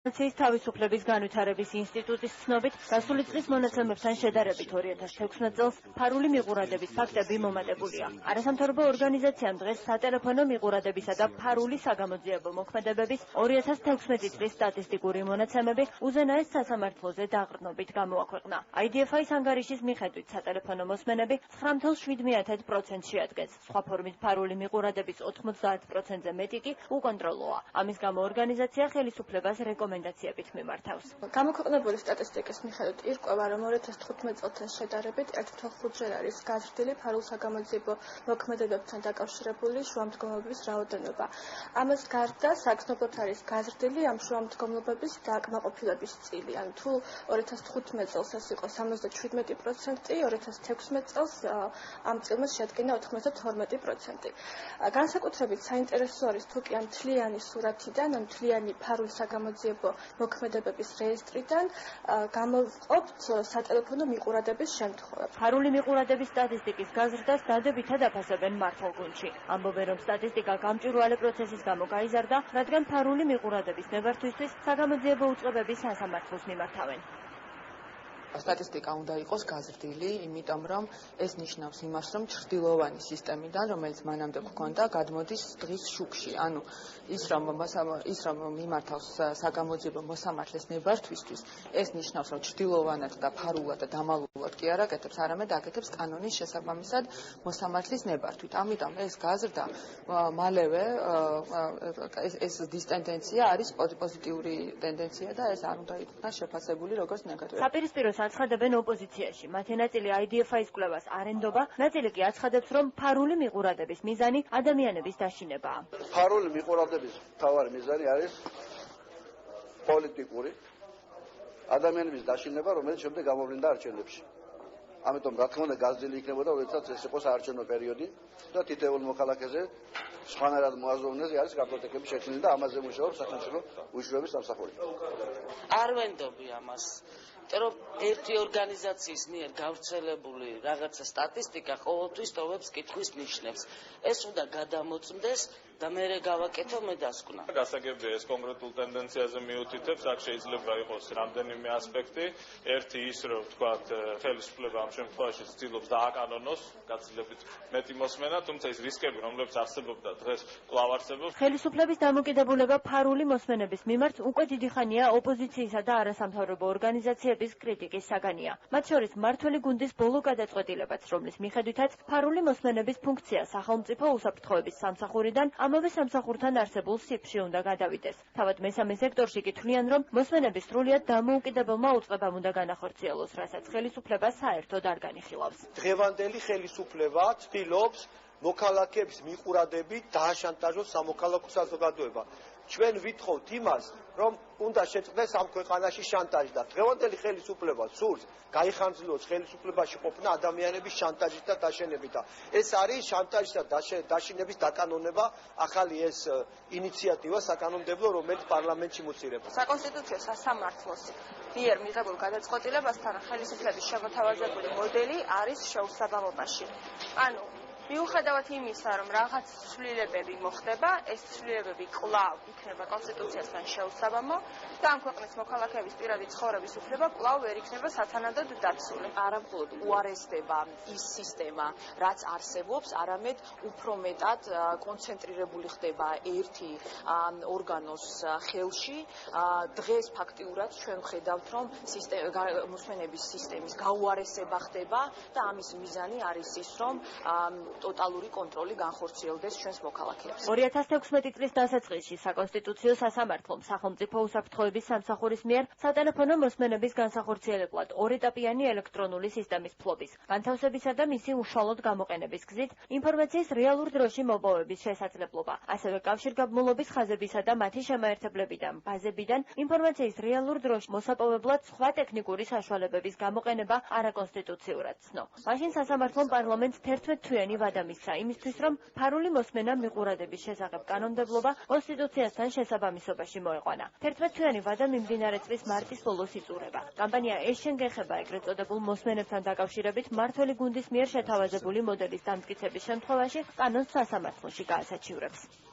ინფორმაციის თავისუფლების განვითარების ინსტიტუტის ცნობით, გასული წლის მონაცემებთან შედარებით 2016 წელს ფარული მიყურადების ფაქტები მომატებულია. არასამთავრობო ორგანიზაციამ დღეს სატელეფონო მიყურადებისა და ფარული საგამოძიებო მოქმედებების 2016 წლის სტატისტიკური მონაცემები უზენაეს სასამართლოზე დაყრდნობით გამოაქვეყნა. IDFI-ის ანგარიშის მიხედვით სატელეფონო მოსმენები 9.7% შეადგენს. სხვა ფორმით ფარული მიყურადების 90%-ზე მეტი კი უკონტროლოა. ამის გამო ორგანიზაცია ხელისუფლებას რეკომენდაციებით მიმართავს. გამოქვეყნებული სტატისტიკის მიხედვით ირკვევა, რომ 2015 წელთან შედარებით 1.5-ჯერ არის გაზრდილი ფარულ საგამოძიებო მოქმედებებთან დაკავშირებული შუამდგომლობების რაოდენობა. ამას გარდა საგრძნობლად არის გაზრდილი ამ შუამდგომლობების დააკმაყოფილების წილი. ან თუ 2015 წელს ეს იყო 77%, 2016 წელს ამ წილმა შეადგინა 92%. განსაკუთრებით საინტერესო არის თუ კი ამ მთლიანი სურათიდან, ამ მთლიანი ფარულ საგამოძიებო მოქმედებების რეესტრიდან გამოვყოფთ სატელეფონო მიყურადების შემთხვევები. ფარული მიყურადების სტატისტიკის გაზრდას დადებითად აფასებენ მართლგუნდში. ამბობენ, რომ სტატისტიკა გამჭვირვალე პროცესის გამო გაიზარდა, რადგან ფარული მიყურადების ნებართვისთვის საგამოძიებო უწყებები სასამართლოს მიმართავენ. სტატისტიკა უნდა იყოს გაზრდილი, იმიტომ რომ ეს ნიშნავს იმას, რომ ჩრდილოვანი სისტემიდან, რომელიც მანამდე გვქონდა, გადმოდის დღის შუქში. ანუ ის რომ მიმართავს საგამოძიებო მოსამართლეს ნებართვისთვის, ეს ნიშნავს, რომ ჩრდილოვანად და ფარულად და დამალულად კი არ აკეთებს, არამედ აკეთებს კანონის შესაბამისად მოსამართლის ნებართვით. ამიტომ ეს გაზრდა მალევე ეს დისტენდენცია არის პოზიტიური ტენდენცია და ეს არ უნდა იქნას შეფასებული როგორც ნეგატიური. საპირისპირო აცხადებენ ოპოზიციაში. მათი ნაწილი IDFI-ის კვლევას არ ენდობა, ნაწილი კი აცხადებს, რომ ფარული მიყურადების მიზანი ადამიანების დაშინებაა. ფარული მიყურადების მთავარი მიზანი არის პოლიტიკური ადამიანების დაშინება, რომელიც შემდეგ გამოვლინდა არჩევნებში. ამიტომ რა თქმა უნდა გაზრდილი იქნებოდა, როდესაც ეს იყო საარჩევნო პერიოდი და თითოეულ მოქალაქეზე სხვანაირად მოაზროვნეს არის კარტოტეკების შექმნილი და ამაზე მუშაობს სახელმწიფო უშუალობის სამსახური. არ ვენდობი ამას. რომ ერთი ორგანიზაციის მიერ გავრცელებული რაღაცა სტატისტიკა ყოველთვის ტოვებს კითხვის ნიშნებს. ეს უნდა გადამოწმდეს და მე გავაკეთო მე დასკვნა. გასაგებია ეს კონკრეტულ ტენდენციაზე მიუთითებს, აქ შეიძლება იყოს რამდენიმე ასპექტი. ერთი ის, რომ თქვათ ხელისუფლება ამ შემთხვევაში ცდილობს დააკანონოს გაცილებით მეტი მოსმენა, თუმცა ის რისკები, რომლებიც არსებობდა დღეს კვლავ არსებობს. ხელისუფლების დამოკიდებულება ფარული მოსმენების მიმართ უკვე დიდი ხანია ოპოზიციისა და არასამთავრობო ორგანიზაციების კრიტიკის საგანია. მათ შორის მმართველი გუნდის ბოლო გადაწყვეტილებაც, რომლის მიხედვითაც ფარული მოსმენების ფუნქცია სახელმწიფო უსაფრთხოების სამსახურიდან ამავე სამსახურთან არსებულ სიფში უნდა გადავიდეს. თავად მესამე სექტორში კი თვლიან, რომ მოსმენები სრულიად დამოუკიდებელმა უწყებამ უნდა განახორციელოს, რასაც ხელისუფლება საერთოდ არ განიხილავს. დღევანდელი ხელისუფლება ცდილობს მოქალაქეების მიყურადებით დააშანტაჟოს სამოქალაქო საზოგადოება. ჩვენ ვითხოვთ იმას, რომ უნდა შეწყდეს ამ ქვეყანაში შანტაჟი და დღევანდელი ხელისუფლება სურს გაიხანძილოს ხელისუფლებაში ყოფნა ადამიანების შანტაჟით და დაშენებით და ეს არის შანტაჟის და დაშინების დაკანონება, ახალი ეს ინიციატივა საკანონმდებლო, რომელიც პარლამენტში მოცირდება. საკონსტიტუციო სასამართლოს მიერ მიღებულ გადაწყვეტილებასთან ხელისუფლების შემოთავაზებული მოდელი არის შეუსაბამობაში. ანუ მიუხედავად იმისა, რომ რაღაც ცვლილებები მოხდება, ეს ცვლილებები კვლავ იქნება კონსტიტუციასთან შეუსაბამო და ამ ქვეყნის მოქალაქეების პირადი ცხოვრების უფლება კვლავ ვერ იქნება სათანადოდ დაცული. არამხოლოდ უარესდება ის სისტემა, რაც არსებობს, არამედ უფრო მეტად კონცენტრირებული ხდება ერთი ორგანოს ხელში. დღეს ფაქტიურად ჩვენ ვხედავთ, რომ მოსმენების სისტემის გაუარესება ხდება და ამის მიზანი არის ის, რომ ტოტალური კონტროლი განხორციელდეს ჩვენს მოქალაქეებს. 2016 წლის დასაწყისში საკონსტიტუციო სასამართლომ სახელმწიფო უსაფრთხოების სამსახურის მიერ სატელეფონო მოსმენების განსახორციელებლად ორეტაპიანი ელექტრონული სისტემის ფლობის, განთავსებისა და მისი უშუალოდ გამოყენების გზით ინფორმაციის რეალურ დროში მოპოვების შესაძლებლობა, ასევე კავშირგაბმულობის ხაზებისა და მათი შემაერთებლებიდან, ბაზებიდან ინფორმაციის რეალურ დროში მოსაპოვებლად სხვა ტექნიკური საშუალებების გამოყენება არაკონსტიტუციურად ცნო. მაშინ სასამართლომ პარლამენტს 11 თვიანი ვადა მისცა იმისთვის, რომ ფარული მოსმენა მიყურადების შესახებ კანონმდებლობა კონსტიტუციასთან შესაბამისობაში მოეყვანა. 11 თვიანი ვადა მიმდინარე წლის მარტის ბოლოს იწურება. კამპანია ეს შენ გეხება ეგრეთ წოდებულ მოსმენებთან დაკავშირებით მმართველი გუნდის მიერ შეთავაზებული მოდელის დამტკიცების შემთხვევაში კანონს სასამართლოში გაასაჩივრებს.